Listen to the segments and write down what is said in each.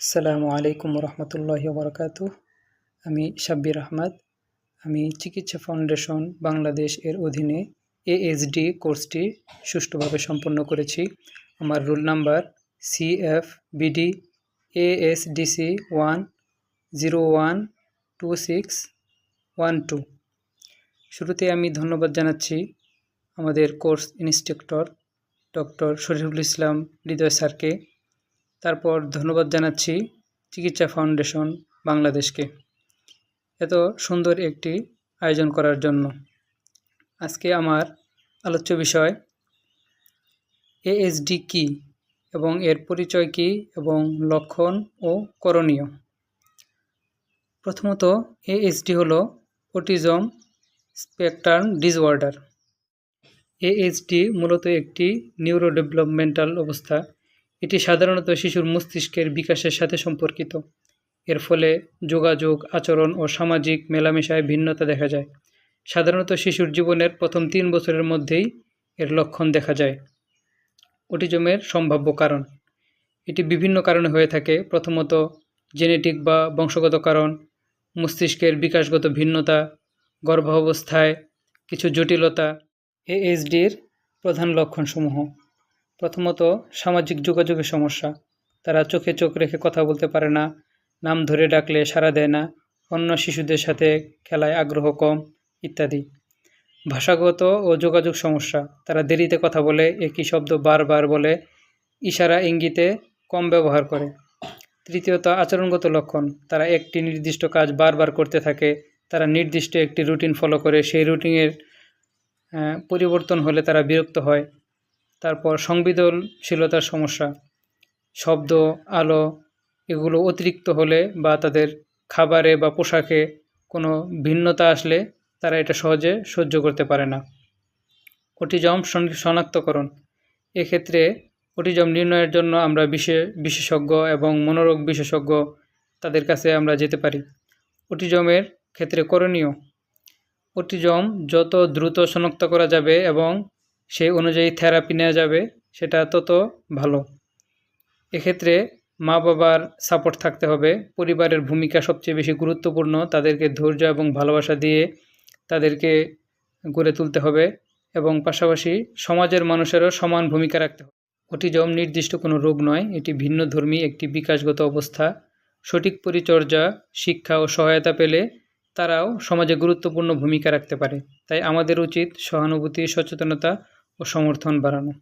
আসসালামু আলাইকুম রহমতুল্লাহি ওবরাকাতুহ। আমি শাব্বির আহমদ। আমি চিকিৎসা ফাউন্ডেশন বাংলাদেশ এর অধীনে এএসডি কোর্সটি সুষ্ঠুভাবে সম্পন্ন করেছি। আমার রোল নাম্বার CFBD ASDC 1012612। শুরুতে আমি ধন্যবাদ জানাচ্ছি আমাদের course instructor doctor Shariful Islam হৃদয় স্যারকে। তারপর ধন্যবাদ জানাচ্ছি চিকিৎসা ফাউন্ডেশন বাংলাদেশকে এত সুন্দর একটি আয়োজন করার জন্য। আজকে আমার আলোচ্য বিষয় এএসডি কী এবং এর পরিচয় কী এবং লক্ষণ ও করণীয়। প্রথমত, এএসডি হলো অটিজম স্পেকট্রাম ডিসঅর্ডার। এএসডি মূলত একটি নিউরোডেভেলপমেন্টাল অবস্থা। এটি সাধারণত শিশুর মস্তিষ্কের বিকাশের সাথে সম্পর্কিত। এর ফলে যোগাযোগ, আচরণ ও সামাজিক মেলামেশায় ভিন্নতা দেখা যায়। সাধারণত শিশুর জীবনের প্রথম 3 বছরের মধ্যেই এর লক্ষণ দেখা যায়। অটিজমের সম্ভাব্য কারণ, এটি বিভিন্ন কারণে হয়ে থাকে। প্রথমত, জেনেটিক বা বংশগত কারণ, মস্তিষ্কের বিকাশগত ভিন্নতা, গর্ভাবস্থায় কিছু জটিলতা। এএসডির প্রধান লক্ষণসমূহ: প্রথমত, সামাজিক যোগাযোগের সমস্যা। তারা চোখে চোখ রেখে কথা বলতে পারে না, নাম ধরে ডাকলে সাড়া দেয় না, অন্য শিশুদের সাথে খেলায় আগ্রহ কম ইত্যাদি। ভাষাগত ও যোগাযোগ সমস্যা। তারা দেরিতে কথা বলে, একই শব্দ বারবার বলে, ইশারা ইঙ্গিতে কম ব্যবহার করে। তৃতীয়ত, আচরণগত লক্ষণ। তারা একটি নির্দিষ্ট কাজ বারবার করতে থাকে। তারা নির্দিষ্ট একটি রুটিন ফলো করে, সেই রুটিনের পরিবর্তন হলে তারা বিরক্ত হয়। তারপর সংবেদনশীলতার সমস্যা। শব্দ, আলো এগুলো অতিরিক্ত হলে বা তাদের খাবারে বা পোশাকে কোনো ভিন্নতা আসলে তারা এটা সহজে সহ্য করতে পারে না। অটিজম শনাক্তকরণ। এক্ষেত্রে অটিজম নির্ণয়ের জন্য আমরা বিশেষজ্ঞ এবং মনোরোগ বিশেষজ্ঞ তাদের কাছে আমরা যেতে পারি। অটিজমের ক্ষেত্রে করণীয়: অটিজম যত দ্রুত শনাক্ত করা যাবে এবং সেই অনুযায়ী থেরাপি নেওয়া যাবে সেটা তত ভালো। এক্ষেত্রে মা বাবার সাপোর্ট থাকতে হবে। পরিবারের ভূমিকা সবচেয়ে বেশি গুরুত্বপূর্ণ। তাদেরকে ধৈর্য এবং ভালোবাসা দিয়ে তাদেরকে গড়ে তুলতে হবে এবং পাশাপাশি সমাজের মানুষেরও সমান ভূমিকা রাখতে হবে। অটিজম নির্দিষ্ট কোনো রোগ নয়, এটি ভিন্নধর্মী একটি বিকাশগত অবস্থা। সঠিক পরিচর্যা, শিক্ষা ও সহায়তা পেলে তারাও সমাজে গুরুত্বপূর্ণ ভূমিকা রাখতে পারে। তাই আমাদের উচিত সহানুভূতি, সচেতনতা ও সমর্থন বাড়ানো।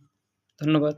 ধন্যবাদ।